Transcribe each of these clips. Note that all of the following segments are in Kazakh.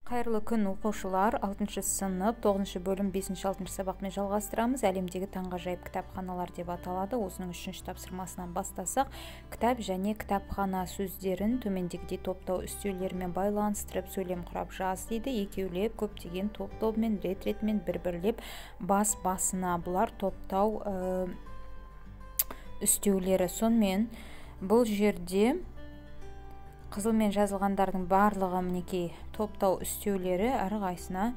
Қайырлы күн оқушылар, 6 сынып 9 бөлім 5-6 сабақпен жалғастырамыз. Әлемдегі таңғажайып кітапханалар деп аталады. Осының 3-ші тапсырмасынан бастасақ, кітап және кітапхана сөздерін төмендегідей топтау үстеулерімен байланыстырып сөйлем құрап жаз дейді. Екеулеп, көптеген топ-тобымен, рет-ретімен, бір-бірлеп, бас-басына. Бұлар топтау үстеулері. Сонымен бұл жерде қызылмен жазылғандардың барлығы мінекей топтау үстеулері әрқайсысына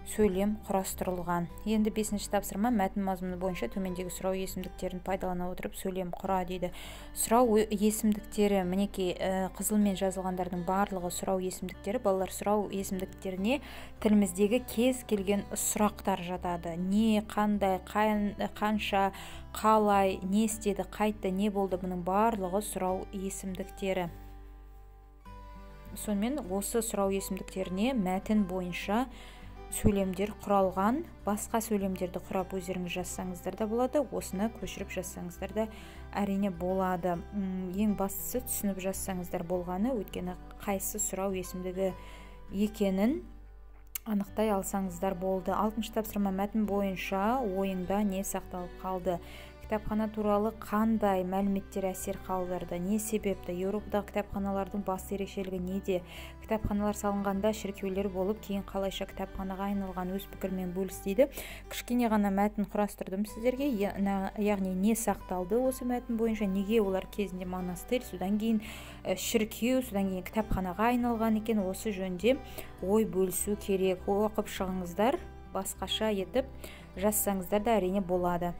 сөйлем құрастырылған. Енді 5-ші тапсырма мәтін мазмұны бойынша төмендегі сұрау есімдіктерін пайдалана отырып сөйлем құра дейді. Сұрау есімдіктері мінекей қызылмен жазылғандардың барлығы сұрау есімдіктері. Балалар, сұрау есімдіктеріне тіліміздегі кез келген сұрақтар жатады. Не, қандай, қанша, қалай, не істеді, қайтты, не болды, бұның барлығы сұрау есімдіктері. Сонымен осы сұрау есімдіктеріне мәтін бойынша сөйлемдер құралған. Басқа сөйлемдерді құрап өздеріңіз жазсаңыздар да болады, осыны көшіріп жазсаңыздар да әрине болады. Ең бастысы түсініп жазсаңыздар болғаны, өйткені қайсы сұрау есімдігі екенін анықтай алсаңыздар болды. 6-ші тапсырма мәтін бойынша ойыңда не сақталып қалды? Кітапхана туралы қандай мәліметтер әсер қалдырды? Не себепті? Еуропадағы кітапханалардың басты ерекшелігі неде? Кітапханалар салынғанда шіркеулер болып, кейін қалайша кітапханаға айналған, өз пікірмен бөліс дейді. Кішкене ғана мәтін құрастырдым сіздерге, яғни не сақталды осы мәтін бойынша, неге олар кезінде монастырь, содан кейін шіркеу, содан кейін кітапханаға айналған екен, осы жөнде ой бөлісу керек. Оқып шығыңыздар, басқаша етіп жазсаңыздар да әрине болады.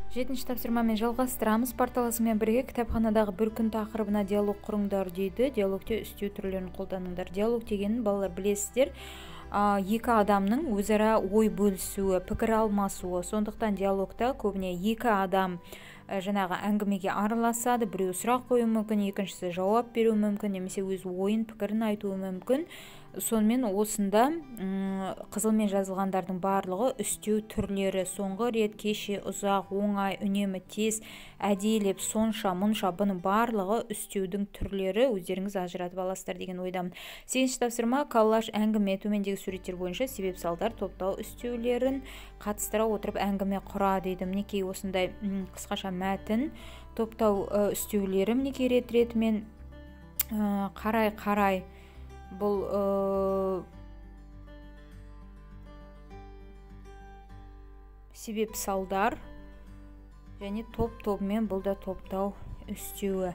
7-ші тапсырмамен жалғастырамыз. Порталасымен бірге кітапханадағы бір күн тақырыбына диалог құрыңдар дейді. Диалогте үстеу түрлерін қолданыңдар. Диалог дегенін балалар білесіздер, екі адамның өзара ой бөлісуі, пікір алмасуы. Сондықтан диалогта көбіне екі адам жаңағы әңгімеге араласады. Біреу сұрақ қою мүмкін, екіншісі жауап беру мүмкін, немесе өз ойын, пікірін айтуы мүмкін. Сонымен осында қызылмен жазылғандардың барлығы үстеу түрлері. Соңғы рет, кеше, ұзақ, оңай, үнемі, тез, әдейілеп, сонша, мұнша, бұның барлығы үстеудің түрлері. Өздеріңіз ажыратып аласыздар деген ойдамын. 8-ші тапсырма коллаж әңгіме. Төмендегі суреттер бойынша себеп салдар топтау үстеулерін қатыстыра отырып әңгіме құра дейді. Мінекей осындай қысқаша мәтін топтау үстеулері мінекей рет-ретімен қарай бұл себеп салдар және топ-тобымен бұл да топтау үстеуі.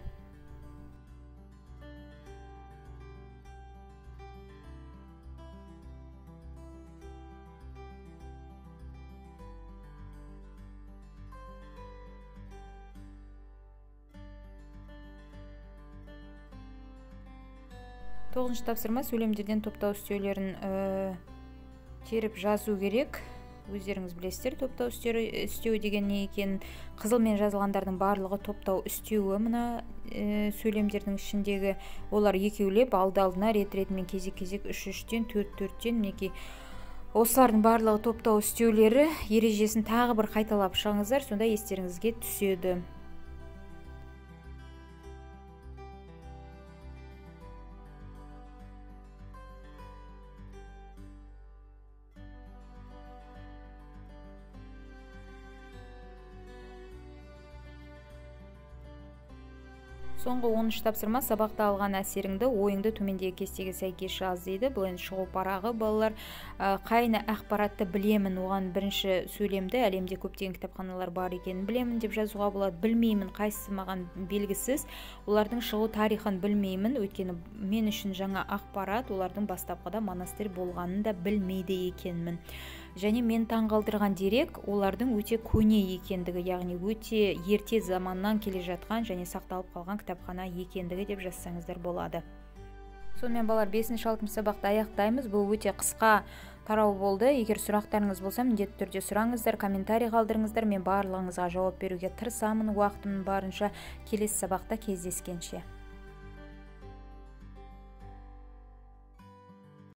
Тоғызыншы тапсырма сөйлемдерден топтау үстеулерін теріп жазу керек. Өздеріңіз білесіздер, топтау үстеуі деген не екенін. Қызылмен жазылғандардың барлығы топтау үстеуі. Мына сөйлемдердің ішіндегі олар екеулеп, алды-алдына, рет-ретімен, кезек-кезек, 3-3-тен, 4-4-тен, мінекей осылардың барлығы топтау үстеулері. Ережесін тағы бір қайталап шығыңыздар, сонда естеріңізге түседі. Соңғы 10-шы тапсырма сабақта алған әсеріңді ойыңды төмендегі кестеге сәйкес жаз дейді. Бұл енді шығу парағы. Балалар, қайны ақпаратты білемін, оған бірінші сөйлемді әлемде көптеген кітапханалар бар екенін білемін деп жазуға болады. Білмеймін, қайсысы маған белгісіз. Олардың шығу тарихын білмеймін, өйткені мен үшін жаңа ақпарат, олардың бастапқыда монастырь болғанын да білмейді екенмін. Және мен таңғалдырған дерек олардың өте көне екендігі, яғни өте ерте заманнан келе жатқан және сақталып қалған кітапхана екендігі деп жазсаңыздар болады. Сонымен балалар 5-6 сабақты аяқтаймыз. Бұл өте қысқа тарау болды. Егер сұрақтарыңыз болса, міндетті түрде сұраңыздар, комментарий қалдырыңыздар. Мен барлығыңызға жауап беруге тырысамын уақытымның барынша. Келесі сабақта кездескенше.